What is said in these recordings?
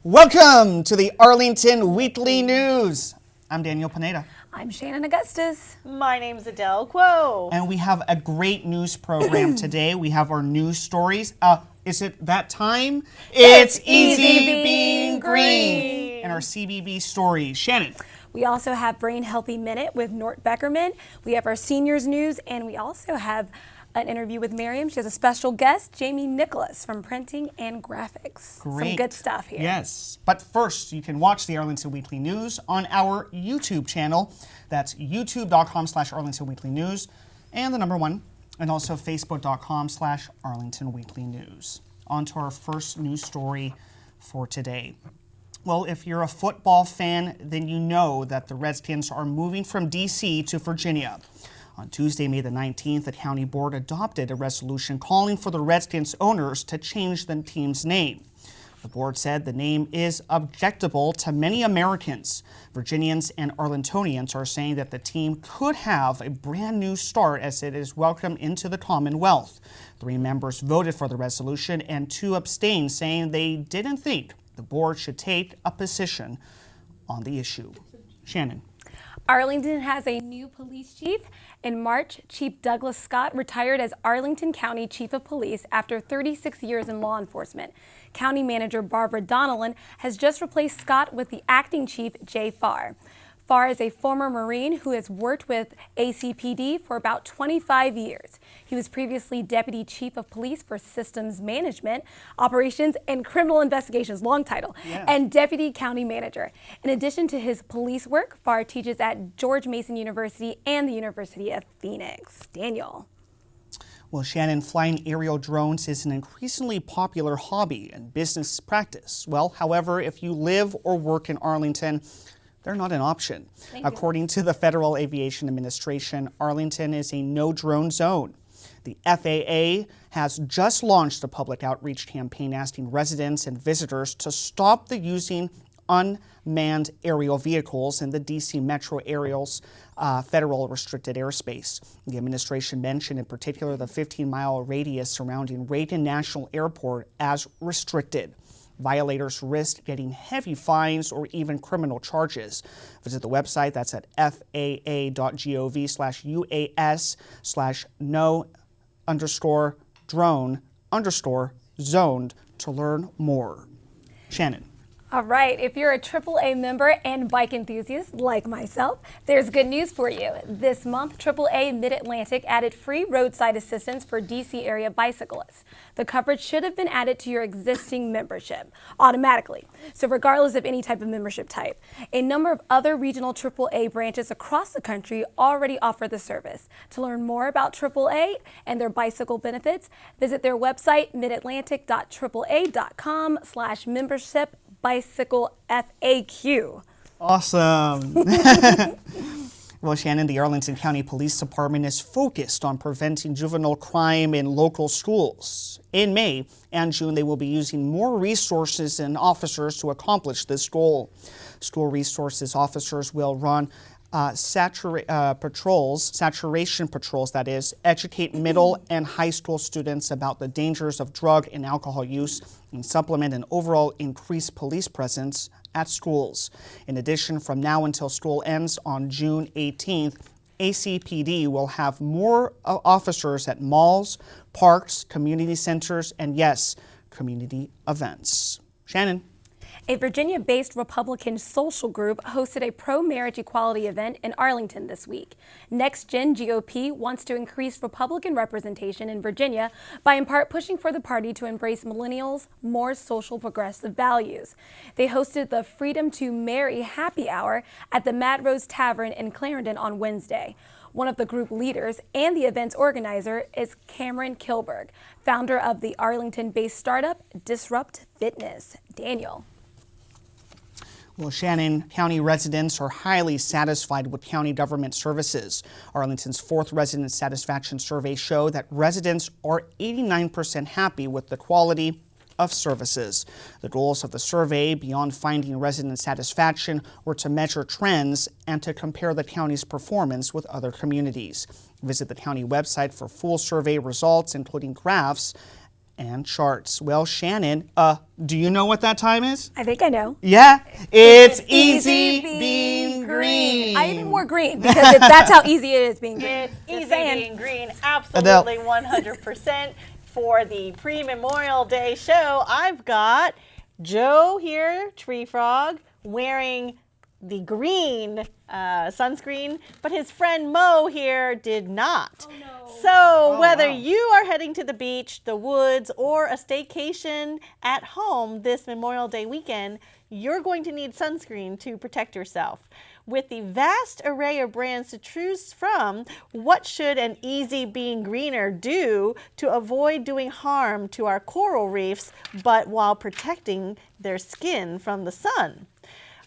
Welcome to the Arlington Weekly News. I'm Daniel Pineda. I'm Shannon Augustus. My name's Adele Quo. And we have a great news program today. We have our news stories. Is it that time? It's Easy Being Green. And our CBB stories. Shannon. We also have Brain Healthy Minute with Nort Beckerman. We have our seniors news, and we also have an interview with Miriam. She has a special guest, Jamie Nicholas from Printing and Graphics. Great. Some good stuff here. Yes. But first, you can watch the Arlington Weekly News on our YouTube channel. That's youtube.com/Arlington Weekly News and the number 1, and also facebook.com/Arlington Weekly News. On to our first news story for today. Well, if you're a football fan, then you know that the Redskins are moving from D.C. to Virginia. On Tuesday, May the 19th, the county board adopted a resolution calling for the Redskins owners to change the team's name. The board said the name is objectionable to many Americans. Virginians and Arlingtonians are saying that the team could have a brand new start as it is welcomed into the Commonwealth. 3 members voted for the resolution and 2 abstained, saying they didn't think the board should take a position on the issue. Shannon. Arlington has a new police chief. In March, Chief Douglas Scott retired as Arlington County Chief of Police after 36 years in law enforcement. County Manager Barbara Donnellan has just replaced Scott with the acting chief, Jay Farr. Farr is a former Marine who has worked with ACPD for about 25 years. He was previously Deputy Chief of Police for Systems Management, Operations, and Criminal Investigations, long title, and Deputy County Manager. In addition to his police work, Farr teaches at George Mason University and the University of Phoenix. Daniel. Well, Shannon, flying aerial drones is an increasingly popular hobby and business practice. Well, however, if you live or work in Arlington, they're not an option. According to the Federal Aviation Administration, Arlington is a no-drone zone. The FAA has just launched a public outreach campaign asking residents and visitors to stop the using unmanned aerial vehicles in the D.C. metro area's federal restricted airspace. The administration mentioned in particular the 15-mile radius surrounding Reagan National Airport as restricted. Violators risk getting heavy fines or even criminal charges. Visit the website, that's at faa.gov/UAS/no_drone_zoned to learn more. Shannon. All right, if you're a AAA member and bike enthusiast like myself, there's good news for you. This month, AAA Mid-Atlantic added free roadside assistance for D.C. area bicyclists. The coverage should have been added to your existing membership automatically, so regardless of any type of membership type. A number of other regional AAA branches across the country already offer the service. To learn more about AAA and their bicycle benefits, visit their website, midatlantic.aaa.com/membership bicycle FAQ. Awesome. Well, Shannon, the Arlington County Police Department is focused on preventing juvenile crime in local schools. In May and June, they will be using more resources and officers to accomplish this goal. School resources officers will run saturation patrols, that is, educate middle and high school students about the dangers of drug and alcohol use and supplement an overall increased police presence at schools. In addition, from now until school ends on June 18th, ACPD will have more officers at malls, parks, community centers, and yes, community events. Shannon. A Virginia-based Republican social group hosted a pro-marriage equality event in Arlington this week. Gen GOP wants to increase Republican representation in Virginia by in part pushing for the party to embrace millennials' more social progressive values. They hosted the Freedom to Marry Happy Hour at the Mad Rose Tavern in Clarendon on Wednesday. One of the group leaders and the event's organizer is Cameron Kilberg, founder of the Arlington-based startup Disrupt Fitness. Daniel. Well, Shannon, county residents are highly satisfied with county government services. Arlington's 4th resident satisfaction survey showed that residents are 89% happy with the quality of services. The goals of the survey, beyond finding resident satisfaction, were to measure trends and to compare the county's performance with other communities. Visit the county website for full survey results, including graphs and charts. Well, Shannon, do you know what that time is? I think I know. Yeah, it's easy being green. I even wore green because that's how easy it is being green. It's easy saying. being green, absolutely 100%. For the pre-Memorial Day show, I've got Joe here, Tree Frog, wearing the green sunscreen, but his friend Mo here did not. Oh, no. So whether you are heading to the beach, the woods, or a staycation at home this Memorial Day weekend, you're going to need sunscreen to protect yourself. With the vast array of brands to choose from, what should an easy being greener do to avoid doing harm to our coral reefs, but while protecting their skin from the sun?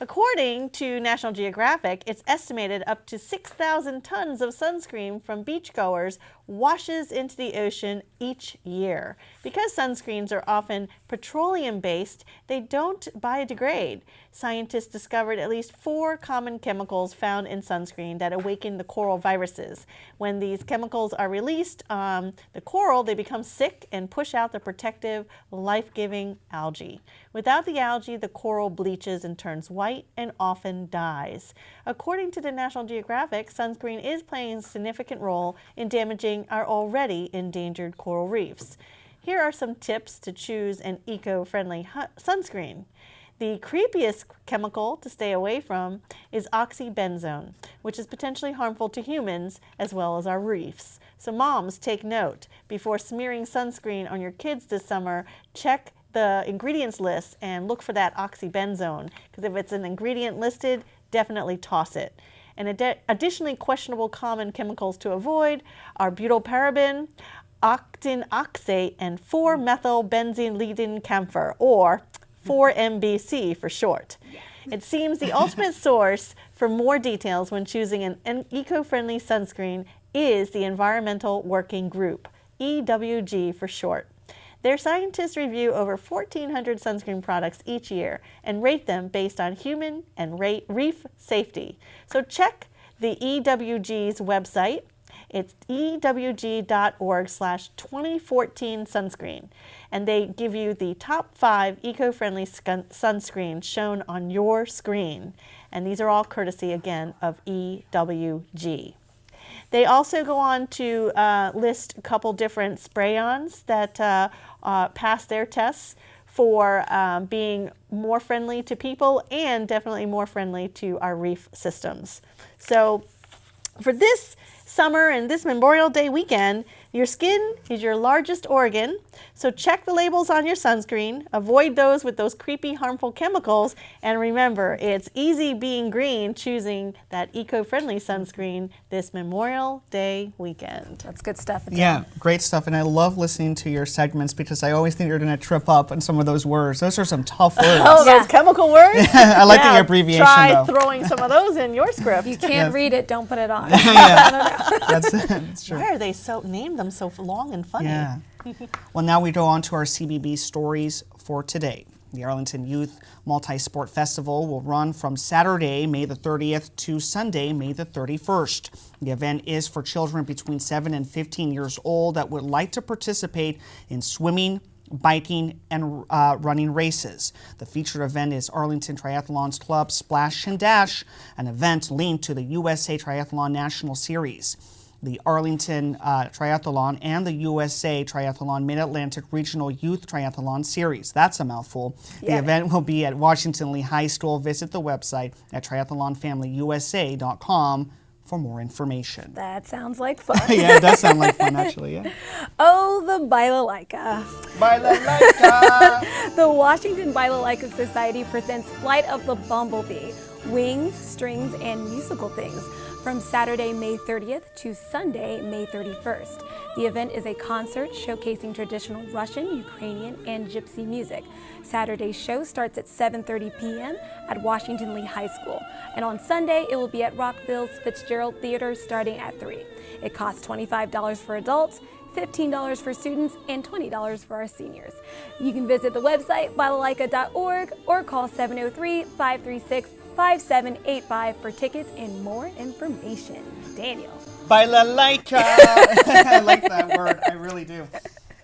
According to National Geographic, it's estimated up to 6,000 tons of sunscreen from beachgoers washes into the ocean each year. Because sunscreens are often petroleum-based, they don't biodegrade. Scientists discovered at least 4 common chemicals found in sunscreen that awaken the coral viruses. When these chemicals are released on the coral, they become sick and push out the protective, life-giving algae. Without the algae, the coral bleaches and turns white and often dies. According to the National Geographic, sunscreen is playing a significant role in damaging our already endangered coral reefs. Here are some tips to choose an eco-friendly sunscreen. The creepiest chemical to stay away from is oxybenzone, which is potentially harmful to humans as well as our reefs. So moms, take note. Before smearing sunscreen on your kids this summer, check the ingredients list and look for that oxybenzone, because if it's an ingredient listed, definitely toss it. And additionally, questionable common chemicals to avoid are butylparaben, octinoxate, and 4-methylbenzene camphor, or 4-MBC for short. It seems the ultimate source for more details when choosing an eco-friendly sunscreen is the Environmental Working Group, EWG for short. Their scientists review over 1,400 sunscreen products each year and rate them based on human and reef safety. So check the EWG's website. It's ewg.org/2014 sunscreen. And they give you the top 5 eco-friendly sunscreens shown on your screen. And these are all courtesy, again, of EWG. They also go on to list a couple different spray-ons that pass their tests for being more friendly to people and definitely more friendly to our reef systems. So for this summer and this Memorial Day weekend, your skin is your largest organ, so check the labels on your sunscreen, avoid those with those creepy, harmful chemicals, and remember, it's easy being green choosing that eco-friendly sunscreen this Memorial Day weekend. That's good stuff. Adele. Yeah, great stuff. And I love listening to your segments because I always think you're going to trip up on some of those words. Those are some tough words. Oh, those chemical words? I like the abbreviation, try though. throwing some of those in your script. If you can't read it, don't put it on. That's true. Why are they named them so long and funny? Yeah. Well, now we go on to our CBB stories for today. The Arlington Youth Multisport Festival will run from Saturday, May the 30th to Sunday, May the 31st. The event is for children between 7 and 15 years old that would like to participate in swimming, biking, and running races. The featured event is Arlington Triathlon's Club Splash and Dash, an event linked to the USA Triathlon National Series. The Arlington Triathlon and the USA Triathlon Mid-Atlantic Regional Youth Triathlon Series. That's a mouthful. Yeah. The event will be at Washington Lee High School. Visit the website at triathlonfamilyusa.com for more information. That sounds like fun. Yeah, it does sound like fun, actually, yeah. Oh, the Bailalaika. Bailalaika! The Washington Bailalaika Society presents Flight of the Bumblebee, Wings, Strings, and Musical Things from Saturday, May 30th to Sunday, May 31st. The event is a concert showcasing traditional Russian, Ukrainian, and Gypsy music. Saturday's show starts at 7:30 p.m. at Washington Lee High School, and on Sunday it will be at Rockville's Fitzgerald Theater starting at 3. It costs $25 for adults, $15 for students, and $20 for our seniors. You can visit the website, bailalaika.org, or call 703-536-5785 for tickets and more information. Daniel. Bailalaika! I like that word. I really do.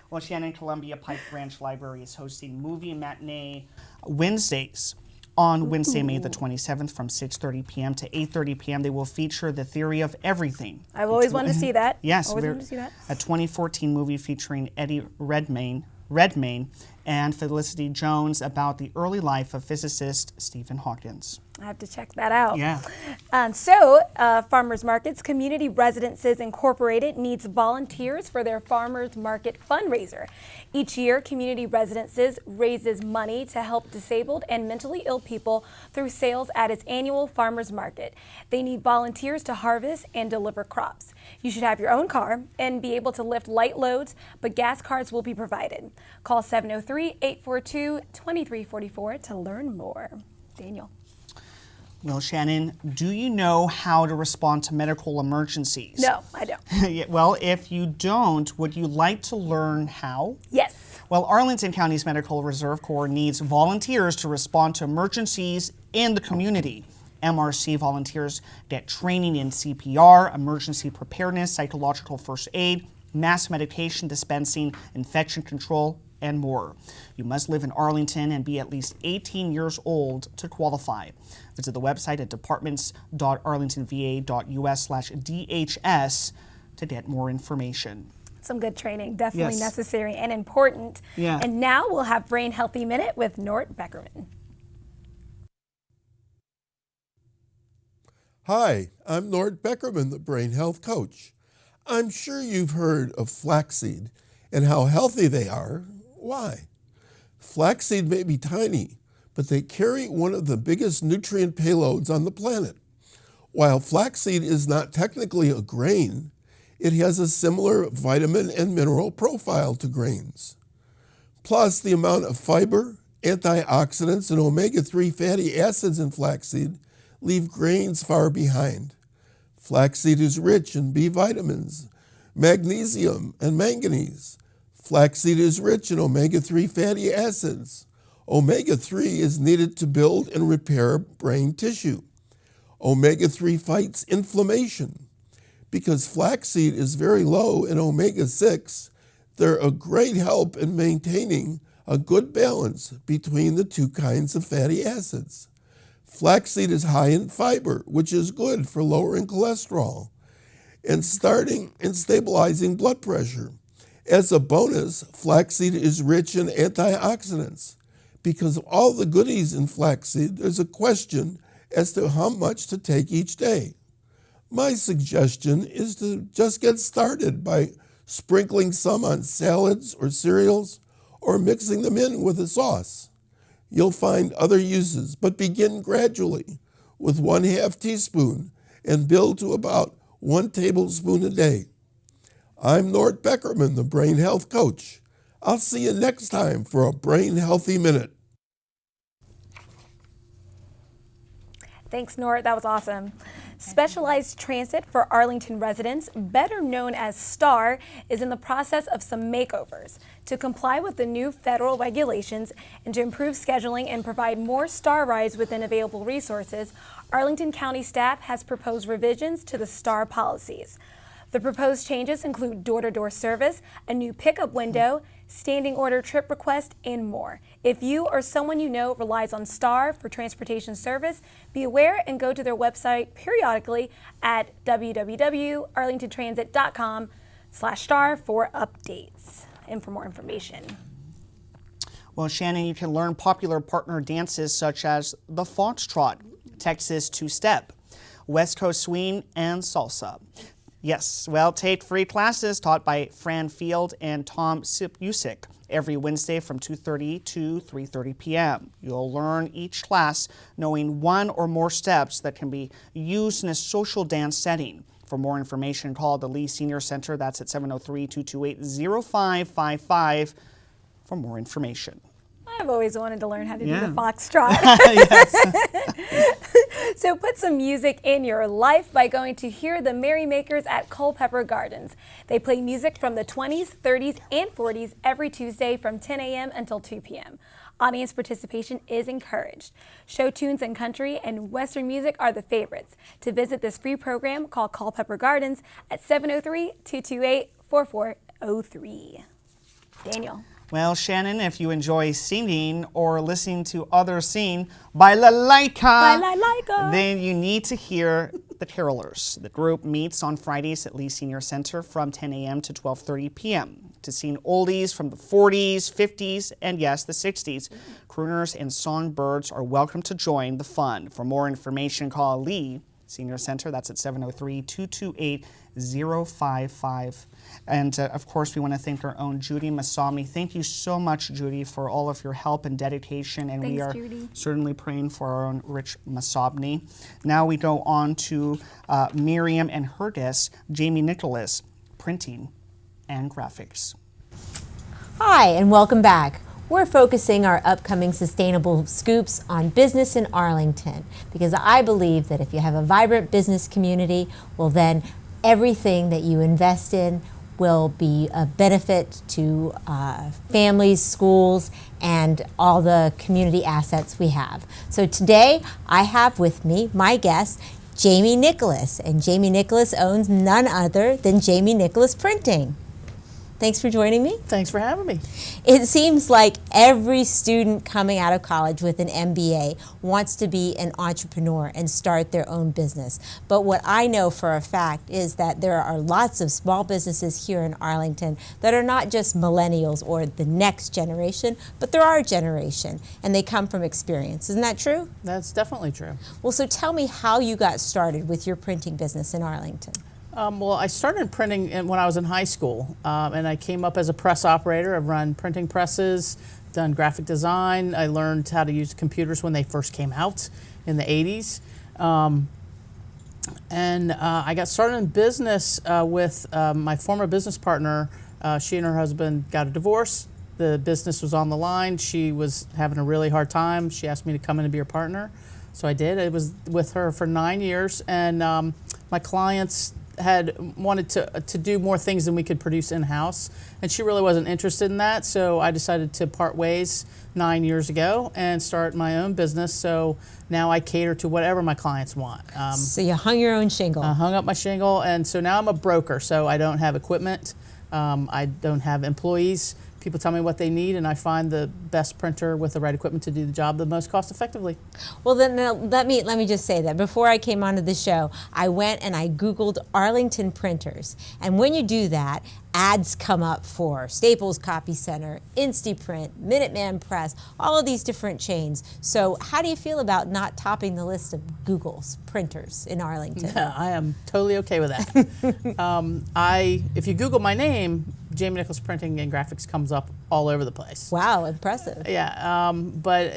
Well, Shannon, Columbia Pike Branch Library is hosting Movie Matinee Wednesdays. On Wednesday, May the 27th from 6:30 p.m. to 8:30 p.m. They will feature The Theory of Everything. I've always wanted to see that. Yes, always wanted to see that. A 2014 movie featuring Eddie Redmayne and Felicity Jones about the early life of physicist Stephen Hawking. I have to check that out. Yeah. Farmers Markets Community Residences Incorporated needs volunteers for their Farmers Market fundraiser. Each year, Community Residences raises money to help disabled and mentally ill people through sales at its annual Farmers Market. They need volunteers to harvest and deliver crops. You should have your own car and be able to lift light loads, but gas cards will be provided. Call 703-842-2344 to learn more. Daniel. Well, Shannon, do you know how to respond to medical emergencies? No, I don't. Well, if you don't, would you like to learn how? Yes. Well, Arlington County's Medical Reserve Corps needs volunteers to respond to emergencies in the community. MRC volunteers get training in CPR, emergency preparedness, psychological first aid, mass medication dispensing, infection control, and more. You must live in Arlington and be at least 18 years old to qualify. Visit the website at departments.arlingtonva.us/DHS to get more information. Some good training, definitely Yes. necessary and important. Yeah. And now we'll have Brain Healthy Minute with Nort Beckerman. Hi, I'm Nort Beckerman, the Brain Health Coach. I'm sure you've heard of flaxseed and how healthy they are. Why? Flaxseed may be tiny, but they carry one of the biggest nutrient payloads on the planet. While flaxseed is not technically a grain, it has a similar vitamin and mineral profile to grains. Plus, the amount of fiber, antioxidants, and omega-3 fatty acids in flaxseed leave grains far behind. Flaxseed is rich in B vitamins, magnesium, and manganese. Flaxseed is rich in omega-3 fatty acids. Omega-3 is needed to build and repair brain tissue. Omega-3 fights inflammation. Because flaxseed is very low in omega-6, they're a great help in maintaining a good balance between the two kinds of fatty acids. Flaxseed is high in fiber, which is good for lowering cholesterol and starting and stabilizing blood pressure. As a bonus, flaxseed is rich in antioxidants. Because of all the goodies in flaxseed, there's a question as to how much to take each day. My suggestion is to just get started by sprinkling some on salads or cereals or mixing them in with a sauce. You'll find other uses, but begin gradually with 1/2 teaspoon and build to about 1 tablespoon a day. I'm Nort Beckerman, the Brain Health Coach. I'll see you next time for a Brain Healthy Minute. Thanks, Nort. That was awesome. Specialized Transit for Arlington residents, better known as STAR, is in the process of some makeovers. To comply with the new federal regulations and to improve scheduling and provide more STAR rides within available resources, Arlington County staff has proposed revisions to the STAR policies. The proposed changes include door-to-door service, a new pickup window, standing order trip request, and more. If you or someone you know relies on STAR for transportation service, be aware and go to their website periodically at www.arlingtontransit.com/STAR for updates and for more information. Well, Shannon, you can learn popular partner dances such as the Foxtrot, Texas Two-Step, West Coast Swing, and Salsa. Yes, well, take free classes taught by Fran Field and Tom Sipusik every Wednesday from 2:30 to 3:30 p.m. You'll learn each class knowing one or more steps that can be used in a social dance setting. For more information, call the Lee Senior Center. That's at 703-228-0555 for more information. I've always wanted to learn how to do the foxtrot. So put some music in your life by going to hear the Merrymakers at Culpeper Gardens. They play music from the 20s, 30s, and 40s every Tuesday from 10 a.m. until 2 p.m. Audience participation is encouraged. Show tunes and country and Western music are the favorites. To visit this free program, call Culpeper Gardens at 703-228-4403. Daniel. Well, Shannon, if you enjoy singing or listening to others sing Balalaika, then you need to hear the Carolers. The group meets on Fridays at Lee Senior Center from 10 a.m. to 12:30 p.m. to sing oldies from the 40s, 50s, and yes, the 60s. Crooners and songbirds are welcome to join the fun. For more information, call Lee Senior Center. That's at 703-228-055. And of course, we want to thank our own Judy Masami. Thank you so much, Judy, for all of your help and dedication. And we are certainly praying for our own Rich Masabni. Now we go on to Miriam and her guest, Jamie Nicholas, printing and graphics. Hi, and welcome back. We're focusing our upcoming sustainable scoops on business in Arlington because I believe that if you have a vibrant business community, well then everything that you invest in will be a benefit to families, schools, and all the community assets we have. So today I have with me my guest, Jamie Nicholas, and Jamie Nicholas owns none other than Jamie Nicholas Printing. Thanks for joining me. Thanks for having me. It seems like every student coming out of college with an MBA wants to be an entrepreneur and start their own business. But what I know for a fact is that there are lots of small businesses here in Arlington that are not just millennials or the next generation, but they're our generation, and they come from experience. Isn't that true? That's definitely true. Well, so tell me how you got started with your printing business in Arlington. Well, I started printing when I was in high school, and I came up as a press operator. I've run printing presses, done graphic design. I learned how to use computers when they first came out in the 80s. And I got started in business with my former business partner. She and her husband got a divorce. The business was on the line. She was having a really hard time. She asked me to come in and be her partner. So I did. I was with her for 9 years, and my clients had wanted to do more things than we could produce in-house, and she really wasn't interested in that, so I decided to part ways 9 years ago and start my own business. So now I cater to whatever my clients want. So you hung your own shingle. I hung up my shingle, and so now I'm a broker, so I don't have equipment, I don't have employees. People tell me what they need, and I find the best printer with the right equipment to do the job the most cost effectively. Well, then let me just say that before I came onto the show, I went and I Googled Arlington printers, and when you do that, ads come up for Staples Copy Center, InstiPrint, Minuteman Press, all of these different chains. So how do you feel about not topping the list of Google's printers in Arlington? I am totally okay with that. If you Google my name, Jamie Nicholas Printing and Graphics comes up all over the place. Wow, impressive. Yeah, but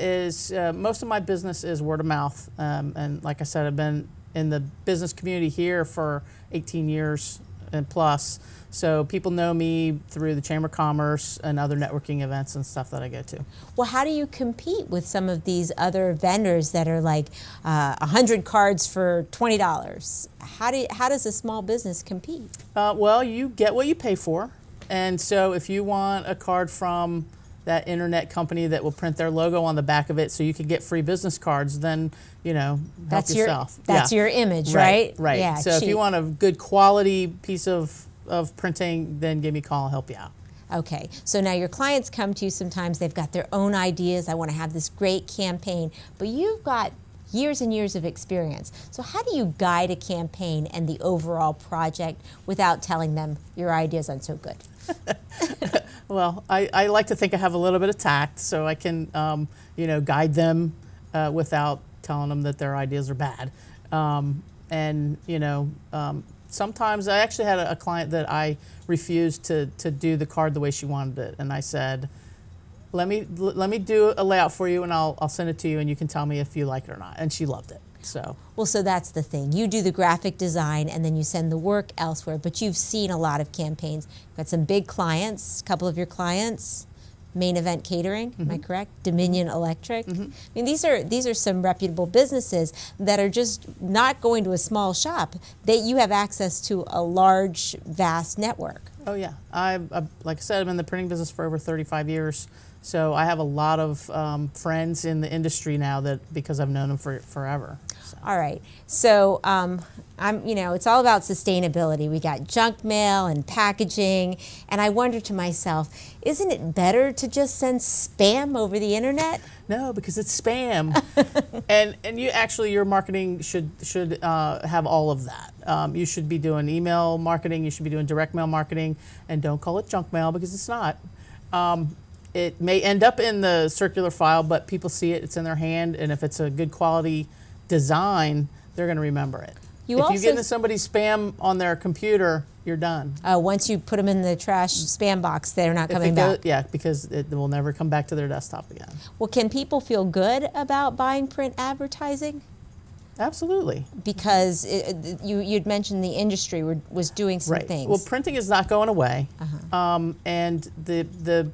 most of my business is word of mouth. And like I said, I've been in the business community here for 18 years and plus. So people know me through the Chamber of Commerce and other networking events and stuff that I go to. Well, how do you compete with some of these other vendors that are like 100 cards for $20? How does a small business compete? Well, you get what you pay for. And so if you want a card from that internet company that will print their logo on the back of it so you can get free business cards, then, help yourself. That's your image, right? Right. Yeah, so if you want a good quality piece of printing, then give me a call, I'll help you out. Okay, so now your clients come to you sometimes, they've got their own ideas, I want to have this great campaign, but you've got years and years of experience. So how do you guide a campaign and the overall project without telling them your ideas aren't so good? Well, I like to think I have a little bit of tact, so I can, guide them without telling them that their ideas are bad. Sometimes I actually had a client that I refused to do the card the way she wanted it, and I said, let me do a layout for you, and I'll send it to you, and you can tell me if you like it or not. And she loved it. So. Well, so that's the thing. You do the graphic design, and then you send the work elsewhere. But you've seen a lot of campaigns. You've got some big clients. A couple of your clients, Main Event Catering. Am I correct? Dominion Electric. I mean, these are some reputable businesses that are just not going to a small shop. You have access to a large, vast network. Oh yeah, like I said, I'm in the printing business for over 35 years. So I have a lot of friends in the industry now because I've known them for forever. So. All right. So it's all about sustainability. We got junk mail and packaging, and I wonder to myself, isn't it better to just send spam over the internet? No, because it's spam, and your marketing should have all of that. You should be doing email marketing. You should be doing direct mail marketing, and don't call it junk mail because it's not. It may end up in the circular file, but people see it, it's in their hand, and if it's a good quality design, they're going to remember it. If you get into somebody's spam on their computer, you're done. Once you put them in the trash spam box, they're not coming back. Yeah, because it will never come back to their desktop again. Well, can people feel good about buying print advertising? Absolutely. Because you'd mentioned the industry was doing some things. Well, printing is not going away, and the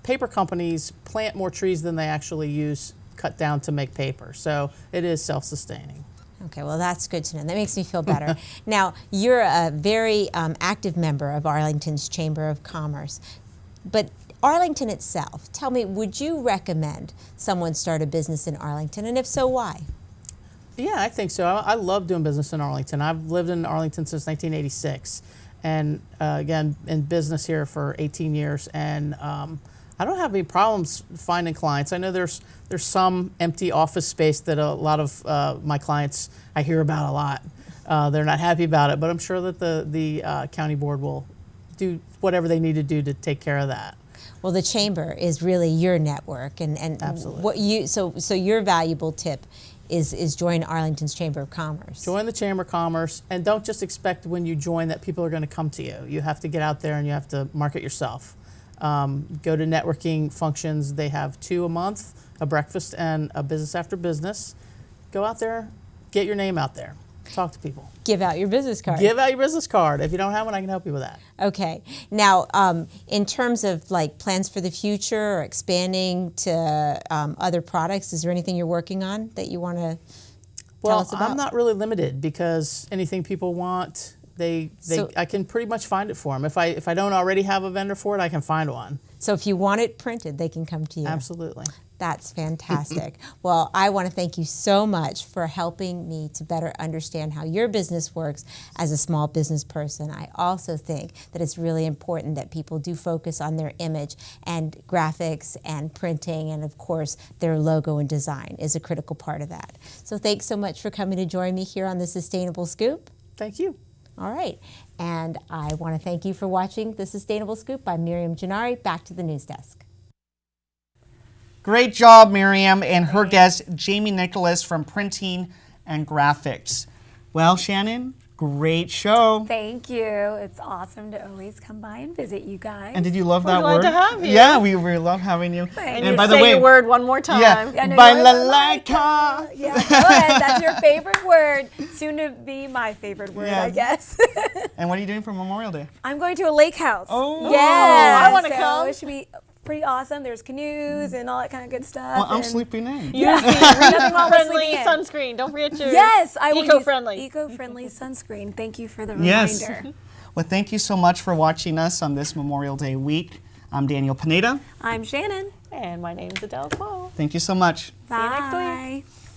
paper companies plant more trees than they actually cut down to make paper. So it is self-sustaining. Okay, well, that's good to know. That makes me feel better. Now, you're a very active member of Arlington's Chamber of Commerce, but Arlington itself, tell me, would you recommend someone start a business in Arlington, and if so, why? Yeah, I think so. I love doing business in Arlington. I've lived in Arlington since 1986, and again, in business here for 18 years, and I don't have any problems finding clients. I know there's some empty office space that a lot of my clients, I hear about a lot. They're not happy about it, but I'm sure that the county board will do whatever they need to do to take care of that. Well, the chamber is really your network, and Absolutely. what so your valuable tip is join Arlington's Chamber of Commerce. Join the Chamber of Commerce, and don't just expect when you join that people are going to come to you. You have to get out there and you have to market yourself. Go to networking functions. They have 2 a month, a breakfast and a business after business. Go out there, get your name out there, talk to people. Give out your business card. Give out your business card. If you don't have one, I can help you with that. Okay. Now, in terms of like plans for the future or expanding to other products, is there anything you're working on that you want to tell us about? I'm not really limited because anything people want, I can pretty much find it for them. If I don't already have a vendor for it, I can find one. So if you want it printed, they can come to you. Absolutely. That's fantastic. Well, I want to thank you so much for helping me to better understand how your business works as a small business person. I also think that it's really important that people do focus on their image, and graphics and printing, and of course their logo and design is a critical part of that. So thanks so much for coming to join me here on the Sustainable Scoop. Thank you. All right, and I want to thank you for watching The Sustainable Scoop. I'm Miriam Gennari. Back to the news desk. Great job, Miriam, and her guest, Jamie Nicholas from Printing and Graphics. Well, Shannon, great show. Thank you. It's awesome to always come by and visit you guys. And did you love that glad word? to have you. Yeah, we really love having you. And by the way, your word one more time. Yeah, balalaika. Yeah, go ahead. That's your favorite word. Soon to be my favorite word, Yeah. I guess. And what are you doing for Memorial Day? I'm going to a lake house. Oh. Yeah. I wanna so come. It should be pretty awesome. There's canoes and all that kind of good stuff. Well, I'm and sleeping in. Use the eco-friendly sunscreen. Don't forget your Yes, I will eco-friendly. use eco-friendly sunscreen. Thank you for the Yes. reminder. Well, thank you so much for watching us on this Memorial Day week. I'm Daniel Pineda. I'm Shannon. And my name's Adele Quo. Thank you so much. Bye. See you next week.